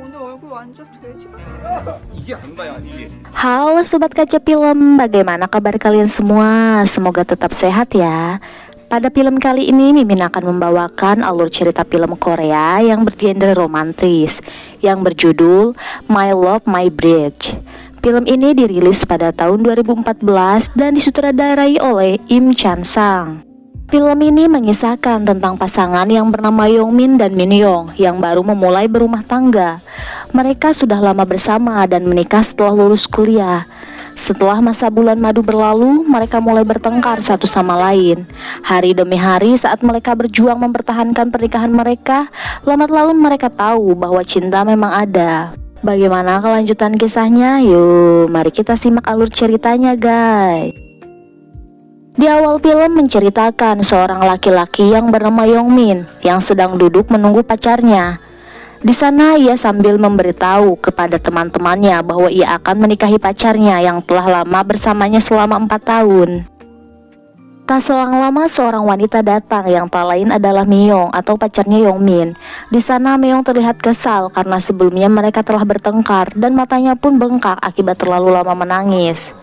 오늘 얼굴 완전 돼지 같아. 이게 안가야 이게. Halo Sobat Kaca Film, bagaimana kabar kalian semua? Semoga tetap sehat ya. Pada film kali ini Mimin akan membawakan alur cerita film Korea yang bergenre romantis yang berjudul My Love My Bridge. Film ini dirilis pada tahun 2014 dan disutradarai oleh Im Chan Sang. Film ini mengisahkan tentang pasangan yang bernama Yongmin dan Minyoung yang baru memulai berumah tangga. Mereka sudah lama bersama dan menikah setelah lulus kuliah. Setelah masa bulan madu berlalu, mereka mulai bertengkar satu sama lain. Hari demi hari saat mereka berjuang mempertahankan pernikahan mereka, lambat laun mereka tahu bahwa cinta memang ada. Bagaimana kelanjutan kisahnya? Yuk, mari kita simak alur ceritanya guys. Di awal film menceritakan seorang laki-laki yang bernama Yongmin yang sedang duduk menunggu pacarnya. Di sana ia sambil memberitahu kepada teman-temannya bahwa ia akan menikahi pacarnya yang telah lama bersamanya selama 4 tahun. Tak selang lama seorang wanita datang yang tak lain adalah Minyoung atau pacarnya Yongmin. Di sana Minyoung terlihat kesal karena sebelumnya mereka telah bertengkar dan matanya pun bengkak akibat terlalu lama menangis.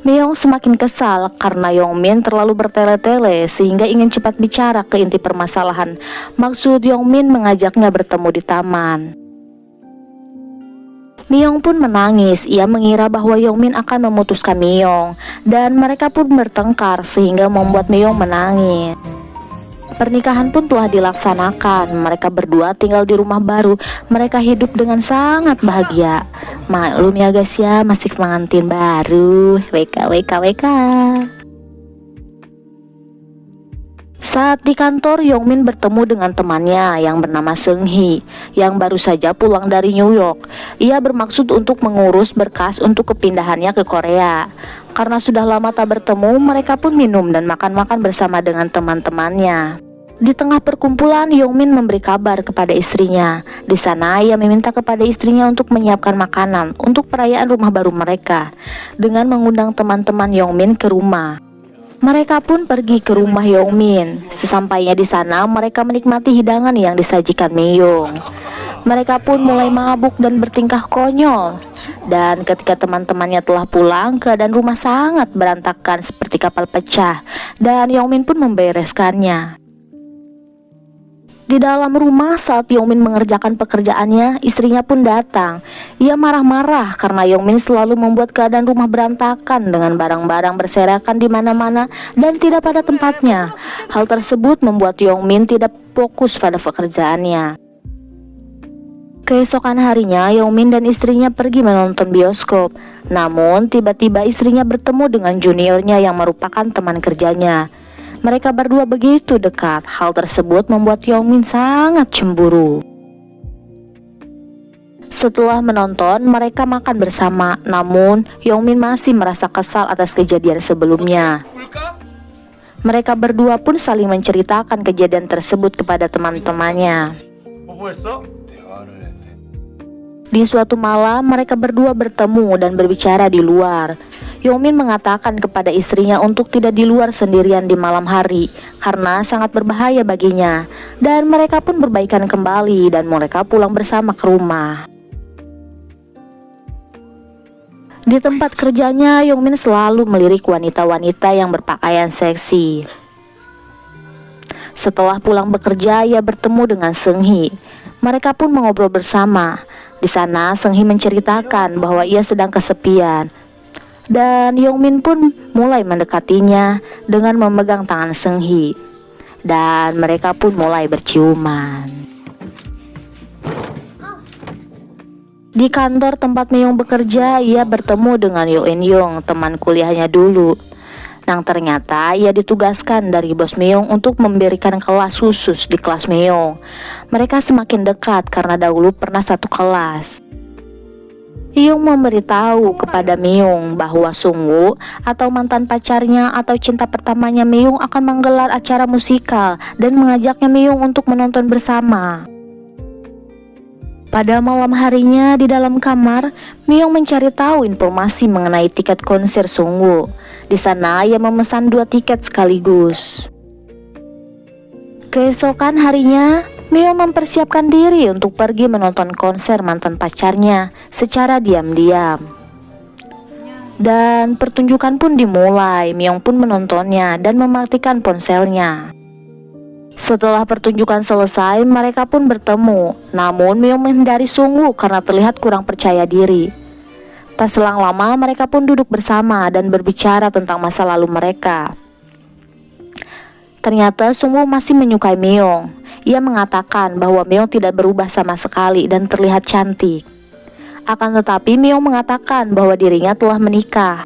Minyoung semakin kesal karena Yongmin terlalu bertele-tele sehingga ingin cepat bicara ke inti permasalahan. Maksud Yongmin mengajaknya bertemu di taman. Minyoung pun menangis. Ia mengira bahwa Yongmin akan memutuskan Minyoung dan mereka pun bertengkar sehingga membuat Minyoung menangis. Pernikahan pun telah dilaksanakan. Mereka berdua tinggal di rumah baru. Mereka hidup dengan sangat bahagia. Maklum ya guys ya, masih pengantin baru. WK. Saat di kantor, Yongmin bertemu dengan temannya yang bernama Seung-hee yang baru saja pulang dari New York. Ia bermaksud untuk mengurus berkas untuk kepindahannya ke Korea. Karena sudah lama tak bertemu, mereka pun minum dan makan-makan bersama dengan teman-temannya. Di tengah perkumpulan, Yongmin memberi kabar kepada istrinya. Di sana, ia meminta kepada istrinya untuk menyiapkan makanan untuk perayaan rumah baru mereka dengan mengundang teman-teman Yongmin ke rumah. Mereka pun pergi ke rumah Yongmin. Sesampainya di sana, mereka menikmati hidangan yang disajikan Minyoung. Mereka pun mulai mabuk dan bertingkah konyol. Dan ketika teman-temannya telah pulang, keadaan rumah sangat berantakan seperti kapal pecah. Dan Yongmin pun membereskannya. Di dalam rumah saat Yongmin mengerjakan pekerjaannya, istrinya pun datang. Ia marah-marah karena Yongmin selalu membuat keadaan rumah berantakan dengan barang-barang berserakan di mana-mana dan tidak pada tempatnya. Hal tersebut membuat Yongmin tidak fokus pada pekerjaannya. Keesokan harinya, Yongmin dan istrinya pergi menonton bioskop. Namun, tiba-tiba istrinya bertemu dengan juniornya yang merupakan teman kerjanya. Mereka berdua begitu dekat. Hal tersebut membuat Yongmin sangat cemburu. Setelah menonton, mereka makan bersama. Namun, Yongmin masih merasa kesal atas kejadian sebelumnya. Mereka berdua pun saling menceritakan kejadian tersebut kepada teman-temannya. Di suatu malam, mereka berdua bertemu dan berbicara di luar. Yongmin mengatakan kepada istrinya untuk tidak di luar sendirian di malam hari karena sangat berbahaya baginya. Dan mereka pun berbaikan kembali dan mereka pulang bersama ke rumah. Di tempat kerjanya, Yongmin selalu melirik wanita-wanita yang berpakaian seksi. Setelah pulang bekerja, ia bertemu dengan Seung-hee. Mereka pun mengobrol bersama. Di sana, Seung-hee menceritakan bahwa ia sedang kesepian. Dan Yongmin pun mulai mendekatinya dengan memegang tangan Seung-hee. Dan mereka pun mulai berciuman. Di kantor tempat Minyoung bekerja, ia bertemu dengan Yo In-young, teman kuliahnya dulu. Yang ternyata ia ditugaskan dari bos Minyoung untuk memberikan kelas khusus di kelas Minyoung. Mereka semakin dekat karena dahulu pernah satu kelas. Hyung memberitahu kepada Minyoung bahwa Sungwoo atau mantan pacarnya atau cinta pertamanya Minyoung akan menggelar acara musikal dan mengajaknya Minyoung untuk menonton bersama. Pada malam harinya di dalam kamar, Minyoung mencari tahu informasi mengenai tiket konser Sungwoo. Di sana ia memesan 2 tiket sekaligus. Keesokan harinya, Mio mempersiapkan diri untuk pergi menonton konser mantan pacarnya secara diam-diam. Dan pertunjukan pun dimulai. Myung pun menontonnya dan mematikan ponselnya. Setelah pertunjukan selesai, mereka pun bertemu. Namun Myung menghindari Sungwoo karena terlihat kurang percaya diri. Tak selang lama mereka pun duduk bersama dan berbicara tentang masa lalu mereka. Ternyata Sungwoo masih menyukai Myung. Ia mengatakan bahwa Myung tidak berubah sama sekali dan terlihat cantik. Akan tetapi Myung mengatakan bahwa dirinya telah menikah.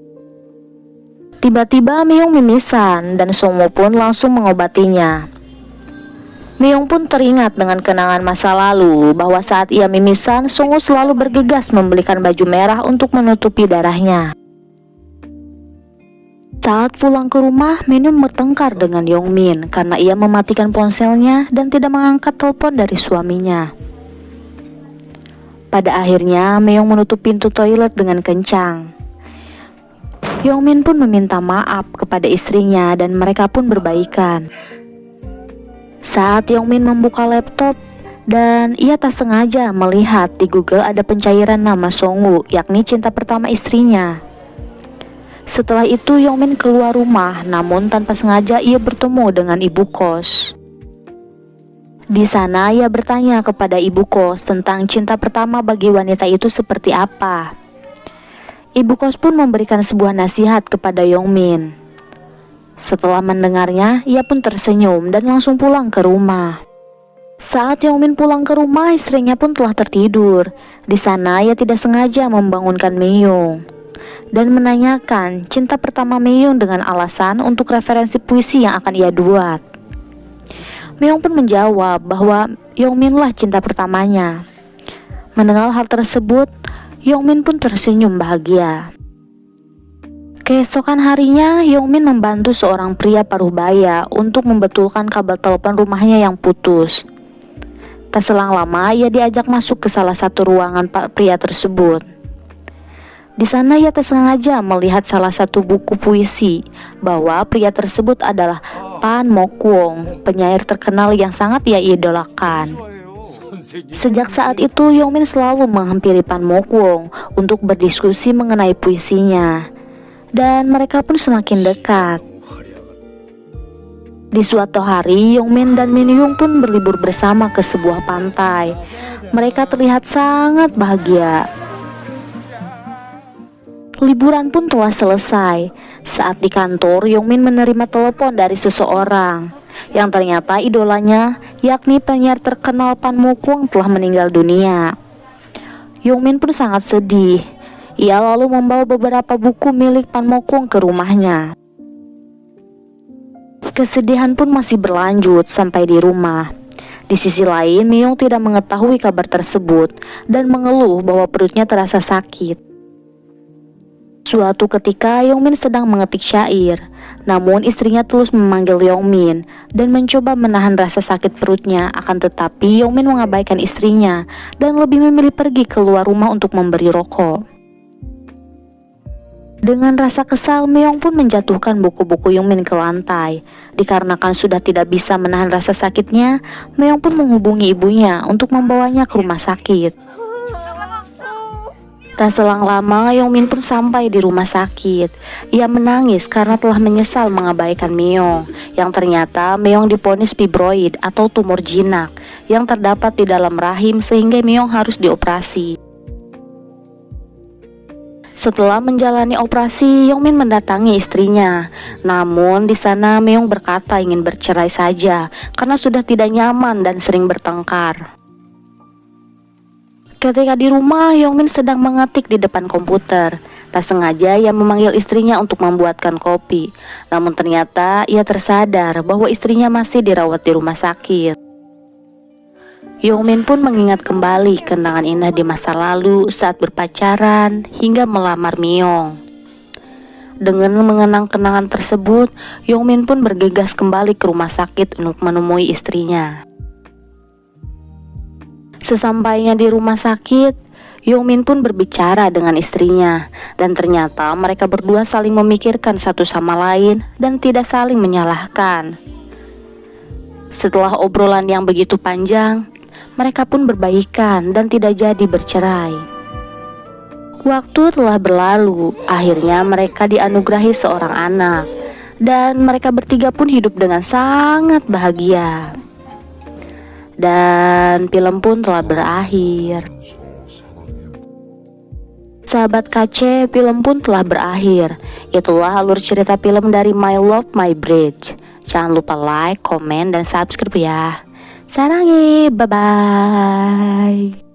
Tiba-tiba Myung mimisan dan Sungwoo pun langsung mengobatinya. Myung pun teringat dengan kenangan masa lalu bahwa saat ia mimisan, Sungwoo selalu bergegas membelikan baju merah untuk menutupi darahnya. Saat pulang ke rumah, Myung bertengkar dengan Yongmin karena ia mematikan ponselnya dan tidak mengangkat telepon dari suaminya. Pada akhirnya, Myung menutup pintu toilet dengan kencang. Yongmin pun meminta maaf kepada istrinya dan mereka pun berbaikan. Saat Yongmin membuka laptop dan ia tak sengaja melihat di Google ada pencairan nama Sungwoo, yakni cinta pertama istrinya. Setelah itu Yongmin keluar rumah, namun tanpa sengaja ia bertemu dengan ibu kos. Di sana ia bertanya kepada ibu kos tentang cinta pertama bagi wanita itu seperti apa. Ibu kos pun memberikan sebuah nasihat kepada Yongmin. Setelah mendengarnya, ia pun tersenyum dan langsung pulang ke rumah. Saat Yongmin pulang ke rumah, istrinya pun telah tertidur. Di sana ia tidak sengaja membangunkan Myung dan menanyakan cinta pertama Myung dengan alasan untuk referensi puisi yang akan ia buat. Myung pun menjawab bahwa Yongmin lah cinta pertamanya. Mendengar hal tersebut, Yongmin pun tersenyum bahagia. Keesokan harinya, Yongmin membantu seorang pria paruh baya untuk membetulkan kabel telepon rumahnya yang putus. Tak selang lama, ia diajak masuk ke salah satu ruangan pria tersebut. Di sana ia tersengaja melihat salah satu buku puisi bahwa pria tersebut adalah Pan Mokwon, penyair terkenal yang sangat ia idolakan. Sejak saat itu Yongmin selalu menghampiri Pan Mokwon untuk berdiskusi mengenai puisinya, dan mereka pun semakin dekat. Di suatu hari Yongmin dan Minhyung pun berlibur bersama ke sebuah pantai. Mereka terlihat sangat bahagia. Liburan pun telah selesai. Saat di kantor, Yongmin menerima telepon dari seseorang yang ternyata idolanya, yakni penyiar terkenal Pan Mokwon, telah meninggal dunia. Yongmin pun sangat sedih. Ia lalu membawa beberapa buku milik Pan Mokwon ke rumahnya. Kesedihan pun masih berlanjut sampai di rumah. Di sisi lain, Myung tidak mengetahui kabar tersebut dan mengeluh bahwa perutnya terasa sakit. Suatu ketika Yongmin sedang mengetik syair, namun istrinya terus memanggil Yongmin dan mencoba menahan rasa sakit perutnya. Akan tetapi Yongmin mengabaikan istrinya dan lebih memilih pergi keluar rumah untuk memberi rokok. Dengan rasa kesal, Myung pun menjatuhkan buku-buku Yongmin ke lantai. Dikarenakan sudah tidak bisa menahan rasa sakitnya, Myung pun menghubungi ibunya untuk membawanya ke rumah sakit. Tak selang lama, Yongmin pun sampai di rumah sakit. Ia menangis karena telah menyesal mengabaikan Myung, yang ternyata Myung divonis fibroid atau tumor jinak yang terdapat di dalam rahim sehingga Myung harus dioperasi. Setelah menjalani operasi, Yongmin mendatangi istrinya. Namun di sana Myung berkata ingin bercerai saja karena sudah tidak nyaman dan sering bertengkar. Ketika di rumah, Yongmin sedang mengetik di depan komputer. Tak sengaja ia memanggil istrinya untuk membuatkan kopi. Namun ternyata ia tersadar bahwa istrinya masih dirawat di rumah sakit. Yongmin pun mengingat kembali kenangan indah di masa lalu saat berpacaran hingga melamar Myung. Dengan mengenang kenangan tersebut, Yongmin pun bergegas kembali ke rumah sakit untuk menemui istrinya. Sesampainya di rumah sakit, Yongmin pun berbicara dengan istrinya, dan ternyata mereka berdua saling memikirkan satu sama lain dan tidak saling menyalahkan. Setelah obrolan yang begitu panjang, mereka pun berbaikan dan tidak jadi bercerai. Waktu telah berlalu, akhirnya mereka dianugerahi seorang anak, dan mereka bertiga pun hidup dengan sangat bahagia. Dan film pun telah berakhir. Sahabat KC, film pun telah berakhir. Itulah alur cerita film dari My Love My Bridge. Jangan lupa like, komen, dan subscribe ya. Sarangi, bye-bye.